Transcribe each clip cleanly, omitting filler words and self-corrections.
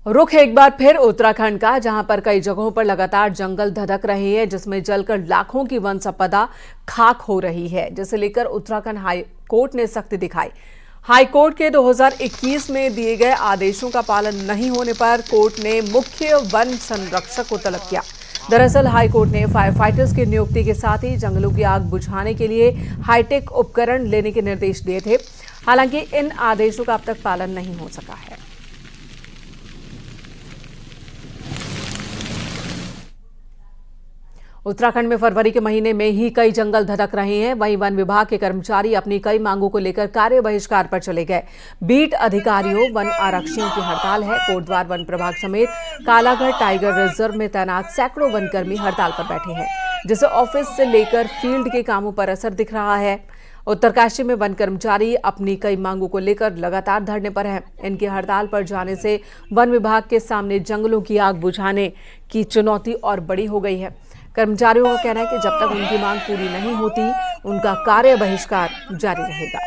रुख एक बार फिर उत्तराखंड का, जहां पर कई जगहों पर लगातार जंगल धधक रहे हैं, जिसमें जलकर लाखों की वन संपदा खाक हो रही है, जिसे लेकर उत्तराखंड हाई कोर्ट ने सख्ती दिखाई। हाई कोर्ट के 2021 में दिए गए आदेशों का पालन नहीं होने पर कोर्ट ने मुख्य वन संरक्षक को तलब किया। दरअसल हाई कोर्ट ने फायर फाइटर्स की नियुक्ति के साथ ही जंगलों की आग बुझाने के लिए हाईटेक उपकरण लेने के निर्देश दिए थे। हालांकि इन आदेशों का अब तक पालन नहीं हो सका है। उत्तराखंड में फरवरी के महीने में ही कई जंगल धधक रहे हैं। वहीं वन विभाग के कर्मचारी अपनी कई मांगों को लेकर कार्य बहिष्कार पर चले गए। बीट अधिकारियों, वन आरक्षियों की हड़ताल है। कोटद्वार वन प्रभाग समेत कालागढ़ टाइगर रिजर्व में तैनात सैकड़ों वनकर्मी हड़ताल पर बैठे हैं, जिससे ऑफिस से लेकर फील्ड के कामों पर असर दिख रहा है। उत्तरकाशी में वन कर्मचारी अपनी कई मांगों को लेकर लगातार धरने पर हैं। इनकी हड़ताल पर जाने से वन विभाग के सामने जंगलों की आग बुझाने की चुनौती और बड़ी हो गई है। कर्मचारियों का कहना है कि जब तक उनकी मांग पूरी नहीं होती, उनका कार्य बहिष्कार जारी रहेगा।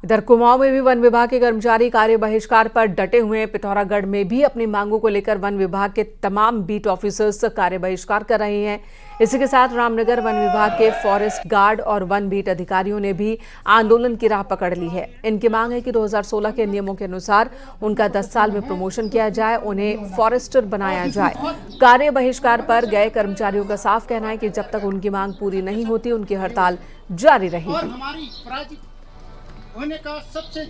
इधर कुमाऊं में भी वन विभाग के कर्मचारी कार्य बहिष्कार पर डटे हुए हैं। पिथौरागढ़ में भी अपनी मांगों को लेकर वन विभाग के तमाम बीट ऑफिसर्स कार्य बहिष्कार कर रहे हैं। इसी के साथ रामनगर वन विभाग के फॉरेस्ट गार्ड और वन बीट अधिकारियों ने भी आंदोलन की राह पकड़ ली है। इनकी मांग है कि 2016 के नियमों के अनुसार उनका 10 साल में प्रमोशन किया जाए, उन्हें फॉरेस्टर बनाया जाए। कार्य बहिष्कार पर गए कर्मचारियों का साफ कहना है कि जब तक उनकी मांग पूरी नहीं होती, उनकी हड़ताल जारी रहेगी। होने का सबसे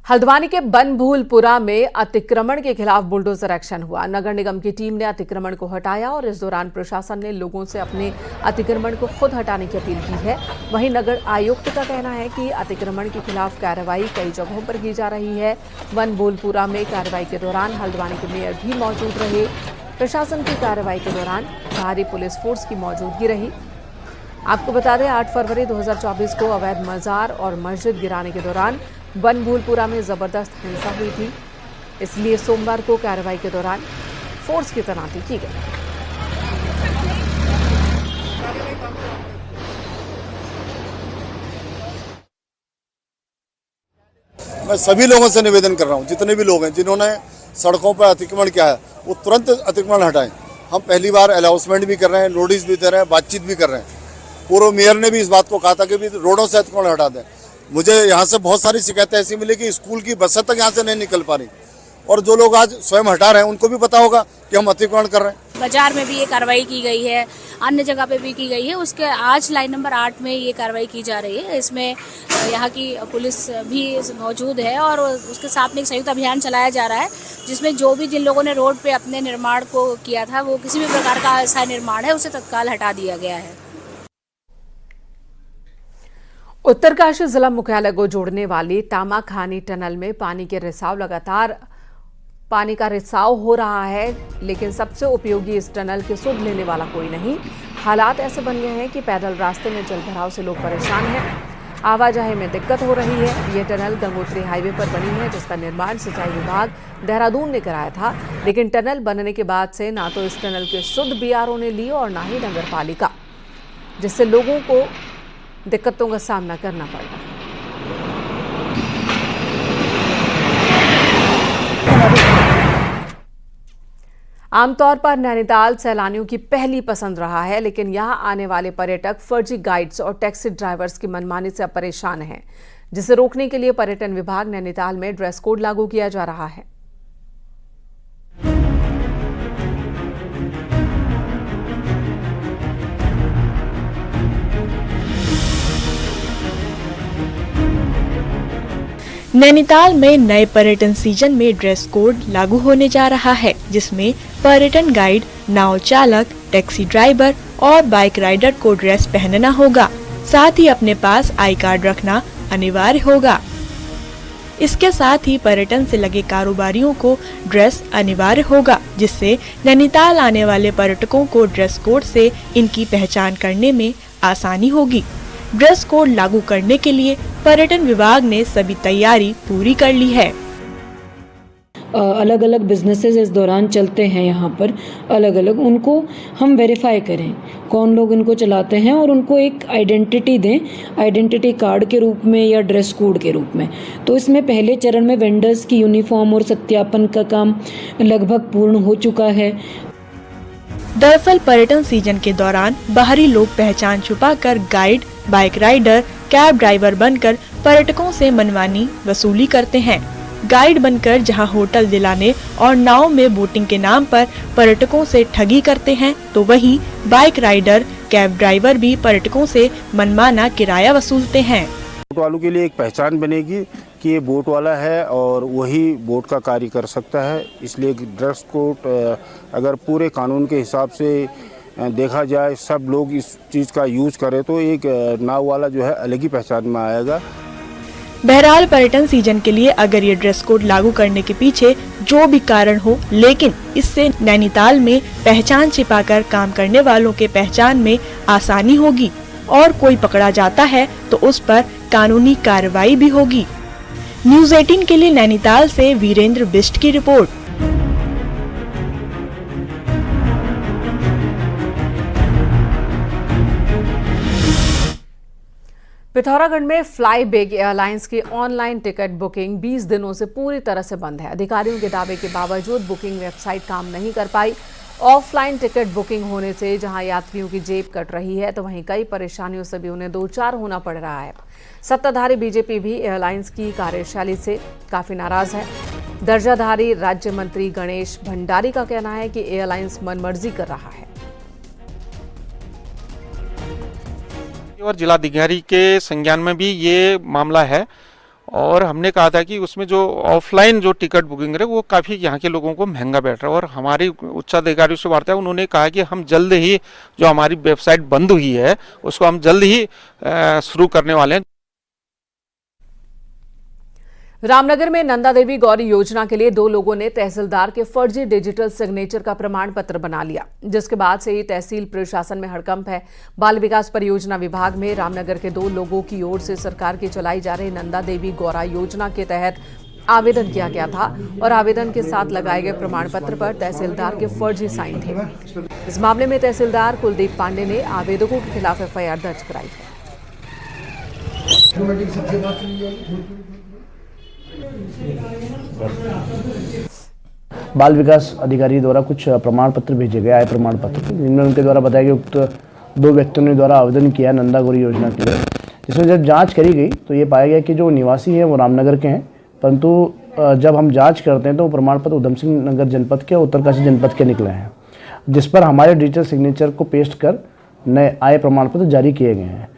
हल्द्वानी के बनभूलपुरा में अतिक्रमण के खिलाफ बुलडोजर एक्शन हुआ। नगर निगम की टीम ने अतिक्रमण को हटाया और इस दौरान प्रशासन ने लोगों से अपने अतिक्रमण को खुद हटाने की अपील की है। वहीं नगर आयुक्त का कहना है कि अतिक्रमण के खिलाफ कार्रवाई कई जगहों पर की जा रही है। बनभूलपुरा में कार्रवाई के दौरान हल्द्वानी के मेयर भी मौजूद रहे। प्रशासन की कार्रवाई के दौरान भारी पुलिस फोर्स की मौजूदगी रही। आपको बता दें, 8 फरवरी 2024 को अवैध मजार और मस्जिद गिराने के दौरान बनभूलपुरा में जबरदस्त हिंसा हुई थी। इसलिए सोमवार को कार्रवाई के दौरान फोर्स की तैनाती की गई। मैं सभी लोगों से निवेदन कर रहा हूं, जितने भी लोग हैं जिन्होंने सड़कों पर अतिक्रमण किया है, वो तुरंत अतिक्रमण हटाएं। हम पहली बार अनाउंसमेंट भी कर रहे हैं, नोटिस भी दे रहे हैं, बातचीत भी कर रहे हैं। पूर्व मेयर ने भी इस बात को कहा था कि भी रोडों से अतिक्रमण हटा दें। मुझे यहाँ से बहुत सारी शिकायतें ऐसी मिली कि स्कूल की बसें तक यहाँ से नहीं निकल पा रही, और जो लोग आज स्वयं हटा रहे हैं उनको भी पता होगा कि हम अतिक्रमण कर रहे हैं। बाजार में भी ये कार्रवाई की गई है, अन्य जगह पे भी की गई है। उसके आज लाइन नंबर 8 में ये कार्रवाई की जा रही है। इसमें यहाँ की पुलिस भी मौजूद है और उसके साथ में एक संयुक्त अभियान चलाया जा रहा है, जिसमें जो भी जिन लोगों ने रोड पे अपने निर्माण को किया था, वो किसी भी प्रकार का ऐसा निर्माण है उसे तत्काल हटा दिया गया है। उत्तरकाशी जिला मुख्यालय को जोड़ने वाली तामाखानी टनल में पानी का रिसाव हो रहा है, लेकिन सबसे उपयोगी इस टनल के सुध लेने वाला कोई नहीं। हालात ऐसे बन गए हैं कि पैदल रास्ते में जलभराव से लोग परेशान हैं। आवाजाही में दिक्कत हो रही है। ये टनल गंगोत्री हाईवे पर बनी है, जिसका निर्माण सिंचाई विभाग देहरादून ने कराया था, लेकिन टनल बनने के बाद से ना तो इस टनल के सुध बीआरओ ने ली और ना ही नगर पालिका, जिससे लोगों को दिक्कतों का सामना करना पड़ रहा है। आमतौर पर नैनीताल सैलानियों की पहली पसंद रहा है, लेकिन यहां आने वाले पर्यटक फर्जी गाइड्स और टैक्सी ड्राइवर्स की मनमानी से परेशान हैं, जिसे रोकने के लिए पर्यटन विभाग नैनीताल में ड्रेस कोड लागू किया जा रहा है। नैनीताल में नए पर्यटन सीजन में ड्रेस कोड लागू होने जा रहा है, जिसमें पर्यटन गाइड, नाव चालक, टैक्सी ड्राइवर और बाइक राइडर को ड्रेस पहनना होगा। साथ ही अपने पास आई कार्ड रखना अनिवार्य होगा। इसके साथ ही पर्यटन से लगे कारोबारियों को ड्रेस अनिवार्य होगा, जिससे नैनीताल आने वाले पर्यटकों को ड्रेस कोड से इनकी पहचान करने में आसानी होगी। ड्रेस कोड लागू करने के लिए पर्यटन विभाग ने सभी तैयारी पूरी कर ली है। अलग अलग बिजनेसेस इस दौरान चलते हैं यहाँ पर अलग अलग, उनको हम वेरीफाई करें कौन लोग इनको चलाते हैं और उनको एक आइडेंटिटी दें, आइडेंटिटी कार्ड के रूप में या ड्रेस कोड के रूप में। तो इसमें पहले चरण में वेंडर्स की यूनिफॉर्म और सत्यापन का काम लगभग पूर्ण हो चुका है। दरअसल पर्यटन सीजन के दौरान बाहरी लोग पहचान छुपाकर guide, bike rider, cab driver बनकर पर्यटकों से मनमानी वसूली करते हैं। गाइड बनकर जहां होटल दिलाने और नाव में बोटिंग के नाम पर पर्यटकों से ठगी करते हैं, तो वहीं बाइक राइडर, कैब ड्राइवर भी पर्यटकों से मनमाना किराया वसूलते हैं। बोट वालों के लिए एक पहचान बनेगी कि ये बोट वाला है और वही बोट का कार्य कर सकता है। इसलिए ड्रेस कोड अगर पूरे कानून के हिसाब से देखा जाए, सब लोग इस चीज़ का यूज़ करें तो एक नाव वाला जो है अलग ही पहचान में आएगा। बहरहाल पर्यटन सीजन के लिए अगर ये ड्रेस कोड लागू करने के पीछे जो भी कारण हो, लेकिन इससे नैनीताल में पहचान छिपाकर काम करने वालों के पहचान में आसानी होगी और कोई पकड़ा जाता है तो उस पर कानूनी कार्रवाई भी होगी। न्यूज़ 18 के लिए नैनीताल से वीरेंद्र बिष्ट की रिपोर्ट। पिथौरागढ़ में फ्लाई बिग एयरलाइंस की ऑनलाइन टिकट बुकिंग 20 दिनों से पूरी तरह से बंद है। अधिकारियों के दावे के बावजूद बुकिंग वेबसाइट काम नहीं कर पाई। ऑफलाइन टिकट बुकिंग होने से जहां यात्रियों की जेब कट रही है, तो वहीं कई परेशानियों से भी उन्हें दो चार होना पड़ रहा है। सत्ताधारी बीजेपी भी एयरलाइंस की कार्यशैली से काफी नाराज है। दर्जाधारी राज्य मंत्री गणेश भंडारी का कहना है कि एयरलाइंस मनमर्जी कर रहा है और जिलाधिकारी के संज्ञान में भी ये मामला है और हमने कहा था कि उसमें जो ऑफलाइन जो टिकट बुकिंग है वो काफ़ी यहाँ के लोगों को महंगा बैठ रहा है। और हमारी उच्चाधिकारियों से वार्ता है, उन्होंने कहा कि हम जल्द ही जो हमारी वेबसाइट बंद हुई है उसको हम जल्द ही शुरू करने वाले हैं। रामनगर में नंदा देवी गौरी योजना के लिए 2 लोगों ने तहसीलदार के फर्जी डिजिटल सिग्नेचर का प्रमाण पत्र बना लिया, जिसके बाद से ही तहसील प्रशासन में हड़कंप है। बाल विकास परियोजना विभाग में रामनगर के 2 लोगों की ओर से सरकार की चलाई जा रही नंदा देवी गौरा योजना के तहत आवेदन किया गया था और आवेदन के साथ लगाए गए प्रमाण पत्र पर तहसीलदार के फर्जी साइन थे। इस मामले में तहसीलदार कुलदीप पांडे ने आवेदकों के खिलाफ FIR दर्ज कराई है। बाल विकास अधिकारी द्वारा कुछ प्रमाण पत्र भेजे गए, आय प्रमाण पत्र, जिनमें उनके द्वारा बताया गया उक्त 2 व्यक्तियों ने द्वारा आवेदन किया नंदा गौरी योजना के लिए, जिसमें जब जांच करी गई तो ये पाया गया कि जो निवासी हैं वो रामनगर के हैं, परंतु जब हम जांच करते हैं तो प्रमाण पत्र उधम सिंह नगर जनपद के, उत्तरकाशी जनपद के निकले हैं, जिस पर हमारे डिजिटल सिग्नेचर को पेस्ट कर नए आय प्रमाण पत्र जारी किए गए हैं।